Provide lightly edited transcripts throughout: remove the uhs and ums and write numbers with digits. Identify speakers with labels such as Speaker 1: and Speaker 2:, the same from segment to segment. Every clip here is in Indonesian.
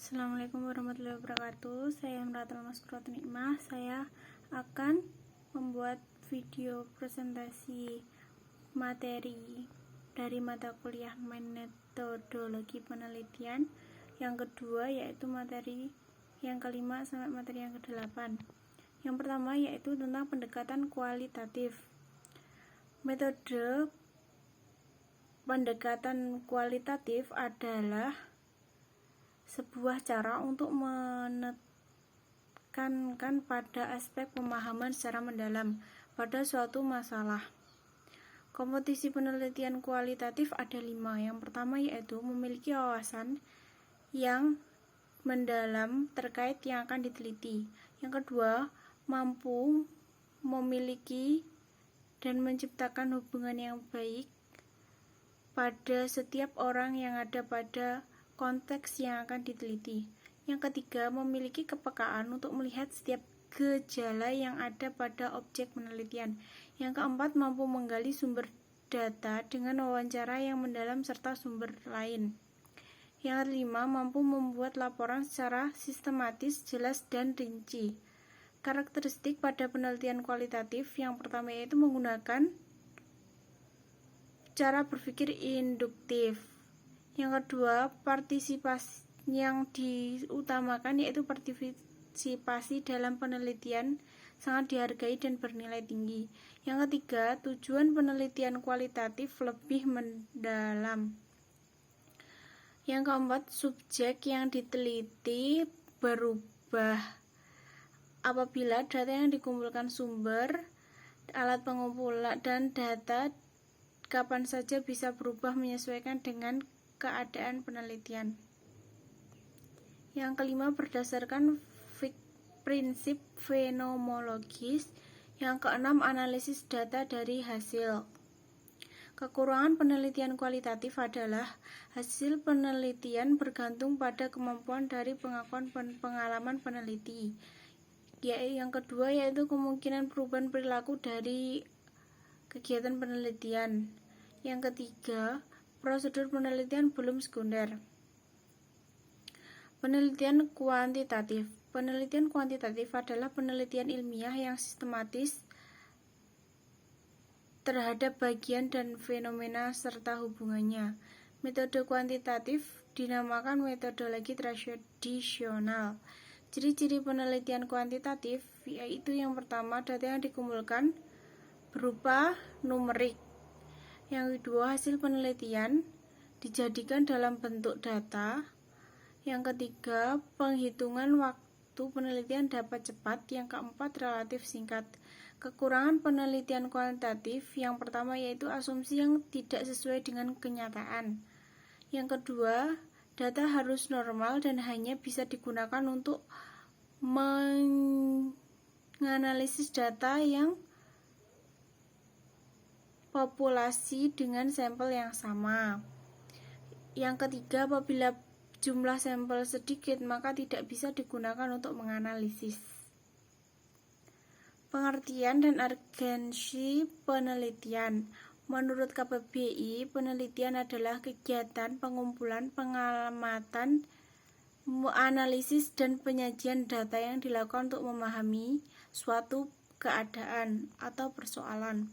Speaker 1: Assalamualaikum warahmatullahi wabarakatuh. Saya Meratul Maskurat Nikmah. Saya akan membuat video presentasi materi dari mata kuliah metodologi penelitian yang kedua, yaitu materi yang kelima sampai materi yang ke-8. Yang pertama yaitu tentang pendekatan kualitatif. Metode pendekatan kualitatif adalah sebuah cara untuk menekankan pada aspek pemahaman secara mendalam pada suatu masalah. Kompetisi penelitian kualitatif ada 5. Yang pertama yaitu memiliki wawasan yang mendalam terkait yang akan diteliti. Yang kedua, mampu memiliki dan menciptakan hubungan yang baik pada setiap orang yang ada pada konteks yang akan diteliti. Yang ketiga, memiliki kepekaan untuk melihat setiap gejala yang ada pada objek penelitian. Yang keempat, mampu menggali sumber data dengan wawancara yang mendalam serta sumber lain. Yang kelima, mampu membuat laporan secara sistematis, jelas, dan rinci. Karakteristik pada penelitian kualitatif yang pertama yaitu menggunakan cara berpikir induktif. Yang kedua, partisipasi yang diutamakan yaitu partisipasi dalam penelitian sangat dihargai dan bernilai tinggi. Yang ketiga, tujuan penelitian kualitatif lebih mendalam. Yang keempat, subjek yang diteliti berubah apabila data yang dikumpulkan sumber, alat pengumpulan, dan data kapan saja bisa berubah menyesuaikan dengan keadaan penelitian. Yang kelima, berdasarkan prinsip fenomenologis. Yang keenam, analisis data dari hasil. Kekurangan penelitian kualitatif adalah hasil penelitian bergantung pada kemampuan dari pengakuan pengalaman peneliti. Yang kedua yaitu kemungkinan perubahan perilaku dari kegiatan penelitian. Yang ketiga, prosedur penelitian belum sekunder. Penelitian kuantitatif. Penelitian kuantitatif adalah penelitian ilmiah yang sistematis terhadap bagian dan fenomena serta hubungannya. Metode kuantitatif dinamakan metodologi tradisional. Ciri-ciri penelitian kuantitatif yaitu yang pertama, data yang dikumpulkan berupa numerik. Yang kedua, hasil penelitian dijadikan dalam bentuk data. Yang ketiga, penghitungan waktu penelitian dapat cepat. Yang keempat, relatif singkat. Kekurangan penelitian kualitatif yang pertama yaitu asumsi yang tidak sesuai dengan kenyataan. Yang kedua, data harus normal dan hanya bisa digunakan untuk menganalisis data yang populasi dengan sampel yang sama. Yang ketiga, apabila jumlah sampel sedikit, maka tidak bisa digunakan untuk menganalisis. Pengertian dan urgensi penelitian. Menurut KBBI, penelitian adalah kegiatan pengumpulan, pengamatan, analisis, dan penyajian data yang dilakukan untuk memahami suatu keadaan atau persoalan.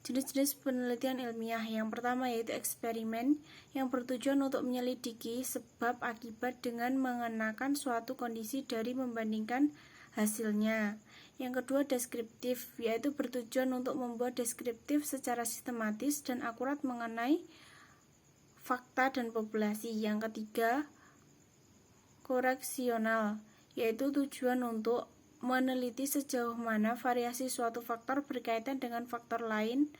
Speaker 1: Jenis-jenis penelitian ilmiah yang pertama yaitu eksperimen yang bertujuan untuk menyelidiki sebab akibat dengan mengenakan suatu kondisi dari membandingkan hasilnya. Yang kedua, deskriptif, yaitu bertujuan untuk membuat deskriptif secara sistematis dan akurat mengenai fakta dan populasi. Yang ketiga, koreksional, yaitu tujuan untuk meneliti sejauh mana variasi suatu faktor berkaitan dengan faktor lain.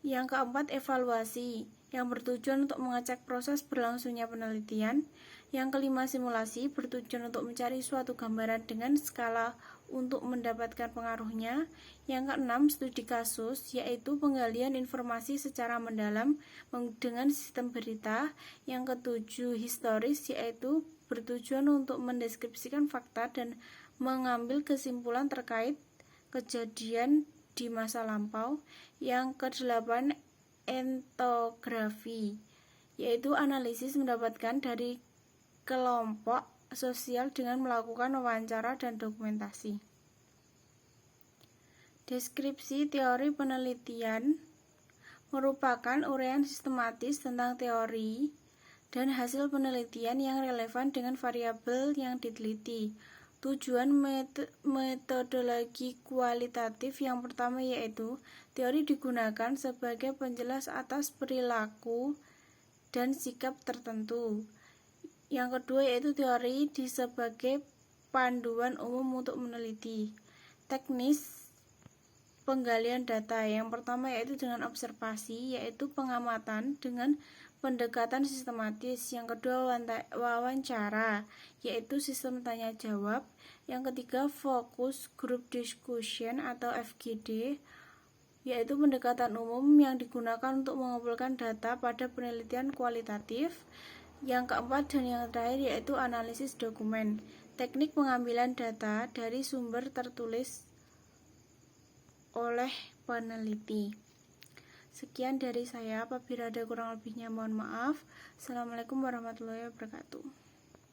Speaker 1: Yang keempat, evaluasi, yang bertujuan untuk mengecek proses berlangsungnya penelitian. Yang kelima, simulasi, bertujuan untuk mencari suatu gambaran dengan skala untuk mendapatkan pengaruhnya. Yang keenam, studi kasus, yaitu penggalian informasi secara mendalam dengan sistem berita. Yang ketujuh, historis, yaitu bertujuan untuk mendeskripsikan fakta dan mengambil kesimpulan terkait kejadian di masa lampau. Yang kedelapan, etnografi, yaitu analisis mendapatkan dari kelompok sosial dengan melakukan wawancara dan dokumentasi. Deskripsi teori penelitian merupakan uraian sistematis tentang teori dan hasil penelitian yang relevan dengan variabel yang diteliti. Tujuan metodologi kualitatif yang pertama yaitu teori digunakan sebagai penjelas atas perilaku dan sikap tertentu. Yang kedua yaitu teori sebagai panduan umum untuk meneliti. Teknis penggalian data yang pertama yaitu dengan observasi, yaitu pengamatan dengan pendekatan sistematis. Yang kedua wawancara, yaitu sistem tanya jawab. Yang ketiga focus group discussion atau FGD, yaitu pendekatan umum yang digunakan untuk mengumpulkan data pada penelitian kualitatif. Yang keempat dan yang terakhir yaitu analisis dokumen, teknik pengambilan data dari sumber tertulis oleh peneliti. Sekian dari saya, apabila ada kurang lebihnya mohon maaf. Assalamualaikum warahmatullahi wabarakatuh.